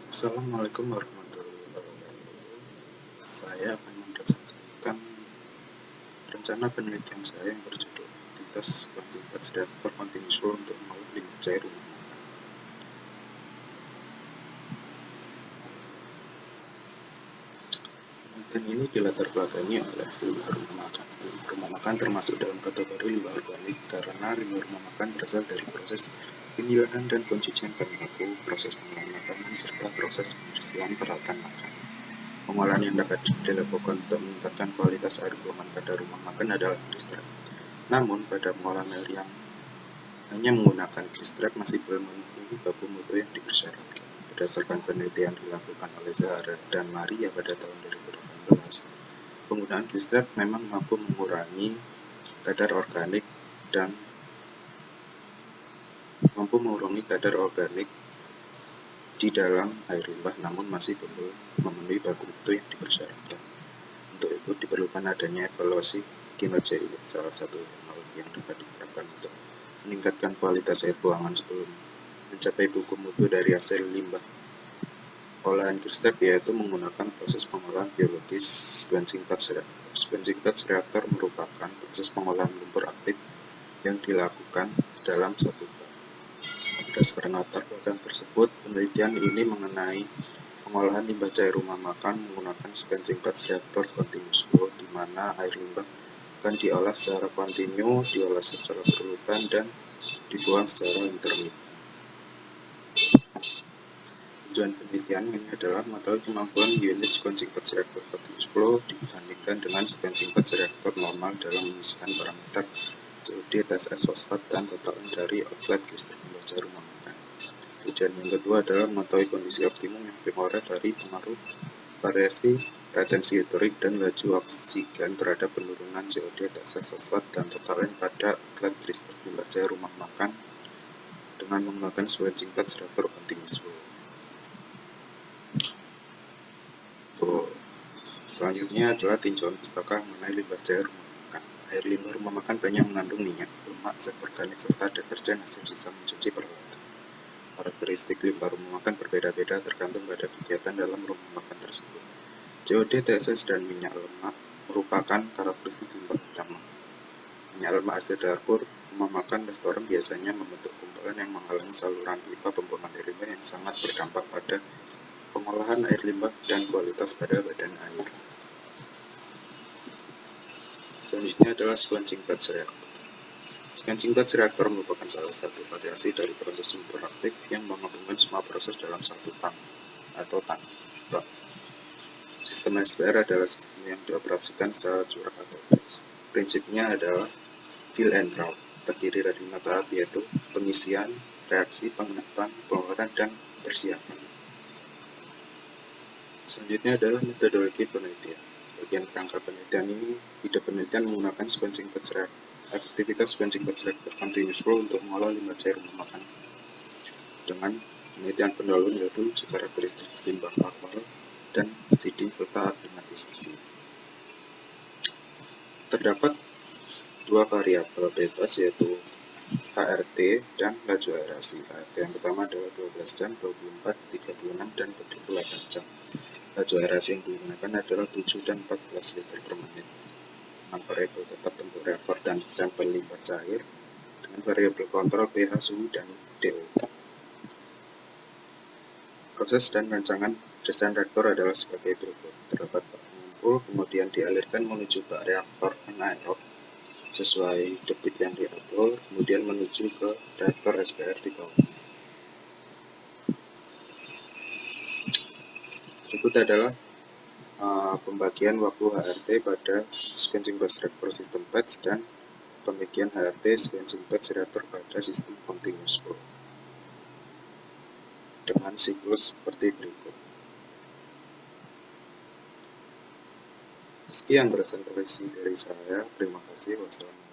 Assalamualaikum warahmatullahi wabarakatuh. Saya akan mempresentasikan rencana penelitian saya yang berjudul aktivitas konsentrasi reaktor continuous flow untuk mengolah limbah cair rumah makan. Penelitian ini dilatar belakangi oleh limbah rumah makan. Limbah rumah makan termasuk dalam kategori limbah organik karena limbah rumah makan berasal dari proses pemilahan dan pencucian bahan baku, proses pengolahan makanan, serta proses pembersihan peralatan makan. Pengolahan yang dapat dilakukan untuk meningkatkan kualitas air buangan pada rumah makan adalah glistrek. Namun, pada pengolahan air yang hanya menggunakan glistrek masih belum memenuhi baku mutu yang dipersyaratkan. Berdasarkan penelitian dilakukan oleh Zahara dan Maria pada tahun 2018, penggunaan glistrek memang mampu mengurangi kadar organik di dalam air limbah, namun masih belum memenuhi baku mutu yang dipersyaratkan. Untuk itu diperlukan adanya evaluasi kinerja unit, salah satu teknologi yang dapat diterapkan untuk meningkatkan kualitas air buangan sebelum mencapai baku mutu dari hasil limbah olahan glistrek, yaitu menggunakan proses pengolahan biologis quenching batch reactor. Quenching batch reactor merupakan proses pengolahan lumpur aktif yang dilakukan dalam satu bak. Berdasarkan latar belakang tersebut, penelitian ini mengenai pengolahan limbah cair rumah makan menggunakan quenching batch reactor continuous flow, di mana air limbah akan diolah secara kontinu, diolah secara berurutan, dan dibuang secara intermittent. Tujuan penelitian ini adalah mengetahui kemampuan unit quenching batch reactor continuous flow dibandingkan dengan quenching batch reactor normal dalam mengisikan parameter COD, TSS, fosfat, dan totalan dari outlet listrik limbah cair rumah makan. Tujuan yang kedua adalah mengetahui kondisi optimum yang primer dari pengaruh variasi retensi hidrolik dan laju oksigen terhadap penurunan COD, TSS, fosfat, dan totalan pada outlet listrik limbah cair rumah makan dengan menggunakan quenching batch reactor continuous flow. Selanjutnya adalah tinjauan pustaka mengenai limbah cair rumah makan. Air limbah rumah makan banyak mengandung minyak, lemak, zat organik, serta deterjen hasil sisa mencuci peralatan. Karakteristik limbah rumah makan berbeda-beda tergantung pada kegiatan dalam rumah makan tersebut. COD, TSS, dan minyak lemak merupakan karakteristik limbah utama. Minyak lemak hasil dapur rumah makan restoran biasanya membentuk kumpulan yang menghalangi saluran pipa pembuangan air limbah yang sangat berdampak pada pengolahan air limbah dan kualitas pada badan air. Selanjutnya adalah quenching batch reactor. Quenching batch reactor merupakan salah satu variasi dari proses lumpur aktif yang menggabungkan semua proses dalam satu tank atau tank. Sistem SPR adalah sistem yang dioperasikan secara curah atau batch. Prinsipnya adalah fill and route, terdiri dari 5 tahap, yaitu pengisian, reaksi, pengenapan, pengeluaran, dan persiapan. Selanjutnya adalah metodologi penelitian. Bagian kerangka penelitian ini, ide penelitian menggunakan quenching batch reactor. Aktivitas quenching batch reactor continuous flow untuk mengolah limbah cair rumah makan dengan penelitian pendahuluan, yaitu uji karakteristik limbah awal dan seeding serta aklimatisasi. Terdapat dua variabel bebas, yaitu HRT dan laju aerasi. HRT yang pertama adalah 12 jam, 24, 36, dan 48 jam. Laju aerasi yang digunakan adalah 7 dan 14 liter per menit. Dengan variabel tetap bentuk reaktor dan sampel limbah cair dengan variabel kontrol pH, suhu, dan DO. Proses dan rancangan desain reaktor adalah sebagai berikut. Terdapat bak pengumpul, kemudian dialirkan menuju bak reaktor anaerob sesuai debit yang diatur, kemudian menuju ke reaktor SPR di bawah. Berikut adalah pembagian waktu HRT pada quenching batch reactor sistem batch dan pembagian HRT quenching batch reactor pada sistem continuous flow dengan siklus seperti berikut. Sekian presentasi dari saya. Terima kasih. Wassalamualaikum.